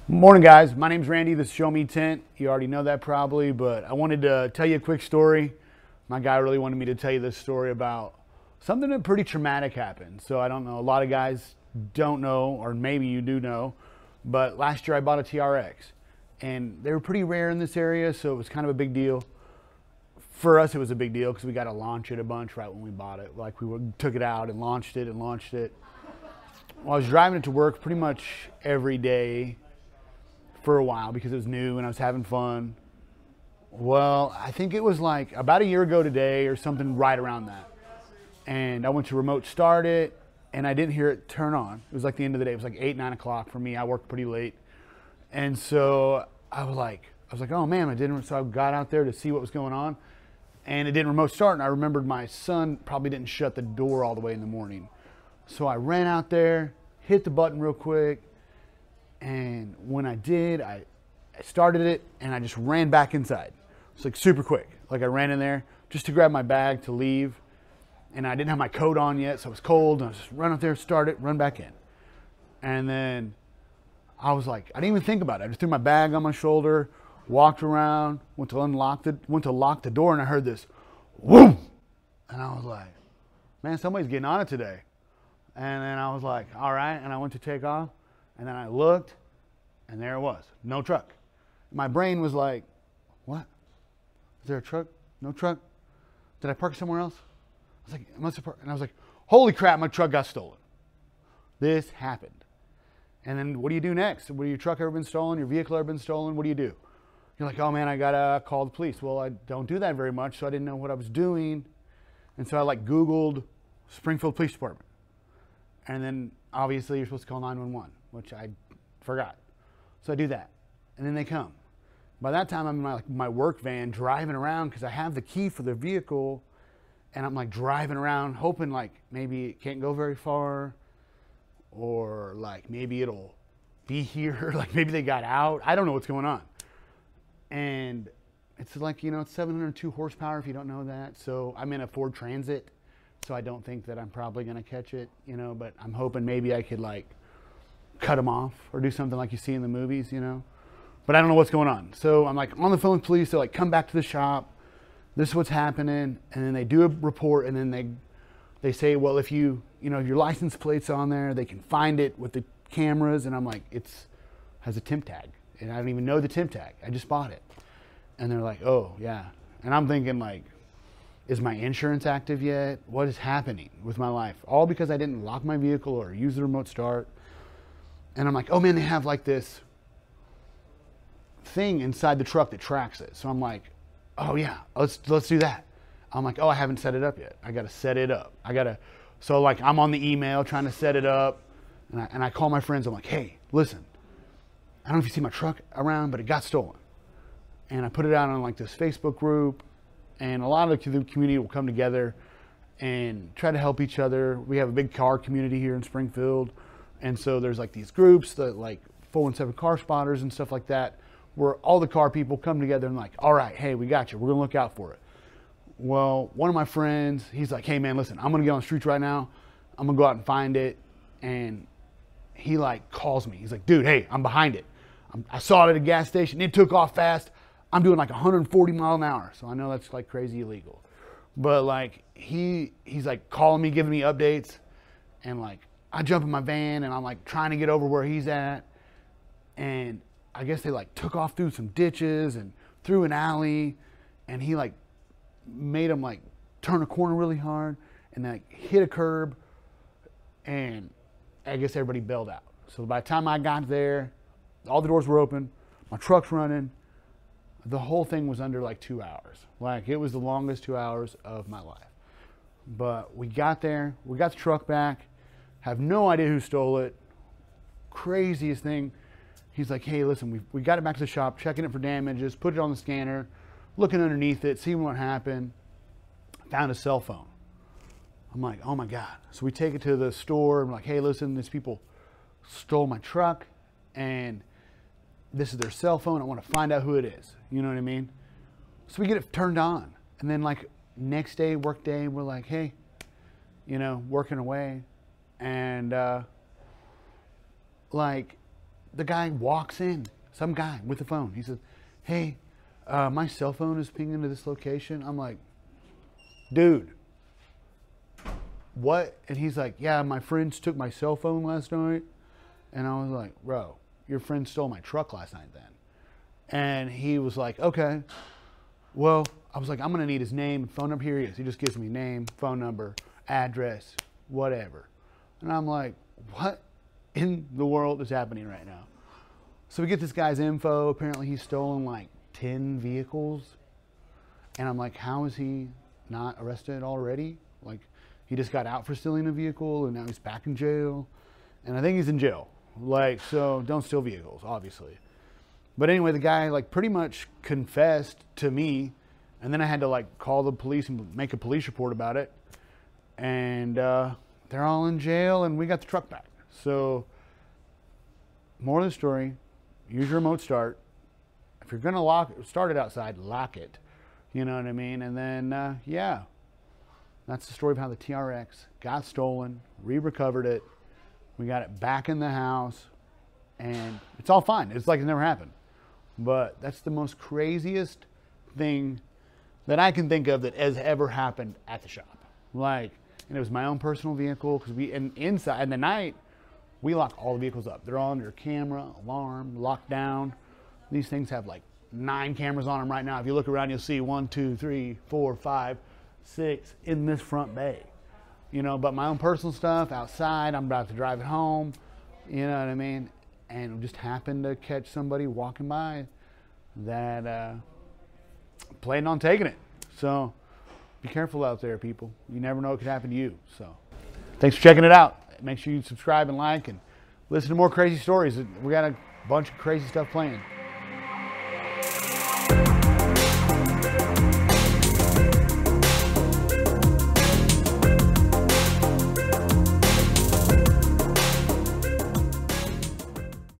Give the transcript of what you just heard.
Morning, guys. My name's Randy. This is Sho-Me Tint. You already know that probably, but I wanted to tell you a quick story. My guy really wanted me to tell you this story about something that pretty traumatic happened. So I don't know. A lot of guys don't know, or maybe you do know, but last year I bought a TRX, and they were pretty rare in this area, so it was kind of a big deal. For us, it was a big deal because we got to launch it a bunch right when we bought it. Like took it out and launched it and launched it. Well, I was driving it to work pretty much every day for a while because it was new and I was having fun. Well, I think it was like about a year ago today or something right around that. And I went to remote start it and I didn't hear it turn on. It was like the end of the day. It was like 8, 9 o'clock for me. I worked pretty late. And so I was like, oh man, I didn't. So I got out there to see what was going on and it didn't remote start. And I remembered my son probably didn't shut the door all the way in the morning. So I ran out there, hit the button real quick. And when I did, I started it and I just ran back inside. It's like super quick. Like I ran in there just to grab my bag to leave. And I didn't have my coat on yet, so it was cold. And I was just run up there, start it, run back in. And then I was like, I didn't even think about it. I just threw my bag on my shoulder, walked around, went to lock the door, and I heard this, whoom! And I was like, man, somebody's getting on it today. And then I was like, all right. And I went to take off. And then I looked, and there it was, no truck. My brain was like, what? Is there a truck? No truck? Did I park somewhere else? I was like, I must have parked. And I was like, holy crap, my truck got stolen. This happened. And then what do you do next? What, your truck ever been stolen? Your vehicle ever been stolen? What do you do? You're like, oh man, I gotta call the police. Well, I don't do that very much, so I didn't know what I was doing. And so I like Googled Springfield Police Department. And then obviously you're supposed to call 911. Which I forgot. So I do that. And then they come. By that time, I'm in my work van driving around because I have the key for the vehicle. And I'm like driving around hoping like maybe it can't go very far. Or like maybe it'll be here. Like maybe they got out. I don't know what's going on. And it's like, you know, it's 702 horsepower if you don't know that. So I'm in a Ford Transit. So I don't think that I'm probably going to catch it, you know. But I'm hoping maybe I could like cut them off or do something like you see in the movies, you know. But I don't know what's going on. So I'm like on the phone with police. They're like, come back to the shop. This is what's happening. And then they do a report. And then they say, well, if you know, your license plate's on there, they can find it with the cameras. And I'm like, has a temp tag. And I don't even know the temp tag. I just bought it. And they're like, oh, yeah. And I'm thinking like, is my insurance active yet? What is happening with my life? All because I didn't lock my vehicle or use the remote start. And I'm like, oh man, they have like this thing inside the truck that tracks it. So I'm like, oh yeah, let's do that. I'm like, oh, I haven't set it up yet. I got to set it up. So like I'm on the email trying to set it up. And I call my friends. I'm like, hey, listen, I don't know if you see my truck around, but it got stolen. And I put it out on like this Facebook group. And a lot of the community will come together and try to help each other. We have a big car community here in Springfield. And so there's like these groups that like 417 car spotters and stuff like that, where all the car people come together and like, all right, hey, we got you. We're gonna look out for it. Well, one of my friends, he's like, hey man, listen, I'm gonna get on the streets right now. I'm gonna go out and find it. And he like calls me. He's like, dude, hey, I'm behind it. I saw it at a gas station. It took off fast. I'm doing like 140 miles an hour. So I know that's like crazy illegal. But like he's like calling me, giving me updates. And like, I jump in my van and I'm like trying to get over where he's at. And I guess they like took off through some ditches and through an alley. And he like made him like turn a corner really hard and like hit a curb. And I guess everybody bailed out. So by the time I got there, all the doors were open, my truck's running. The whole thing was under like 2 hours. Like it was the longest 2 hours of my life. But we got there, we got the truck back. Have no idea who stole it. Craziest thing. He's like, hey, listen, we got it back to the shop, checking it for damages, put it on the scanner, looking underneath it, seeing what happened. Found a cell phone. I'm like, oh my God. So we take it to the store. I'm like, hey, listen, these people stole my truck and this is their cell phone. I want to find out who it is. You know what I mean? So we get it turned on. And then like next day, work day, we're like, hey, you know, working away. And like the guy walks in, some guy with the phone. He says, hey, my cell phone is pinging to this location. I'm like, dude, what? And he's like, yeah, my friends took my cell phone last night. And I was like, bro, your friend stole my truck last night then. And he was like, okay. Well, I was like, I'm going to need his name and phone number. Here he is. He just gives me name, phone number, address, whatever. And I'm like, what in the world is happening right now? So we get this guy's info. Apparently he's stolen like 10 vehicles. And I'm like, how is he not arrested already? Like, he just got out for stealing a vehicle and now he's back in jail. And I think he's in jail. Like, so don't steal vehicles, obviously. But anyway, the guy like pretty much confessed to me. And then I had to like call the police and make a police report about it. And they're all in jail and we got the truck back. So, more of the story, use your remote start. If you're going to start it outside, lock it. You know what I mean? And then, yeah, that's the story of how the TRX got stolen. We recovered it. We got it back in the house. And it's all fine. It's like it never happened. But that's the most craziest thing that I can think of that has ever happened at the shop. Like, and it was my own personal vehicle because inside in the night, we lock all the vehicles up. They're all under camera, alarm, locked down. These things have like 9 cameras on them right now. If you look around, you'll see 1, 2, 3, 4, 5, 6 in this front bay. You know, but my own personal stuff outside, I'm about to drive it home. You know what I mean? And just happened to catch somebody walking by that planned on taking it. So be careful out there, people. You never know what could happen to you. So thanks for checking it out. Make sure you subscribe and like and listen to more crazy stories. We got a bunch of crazy stuff playing.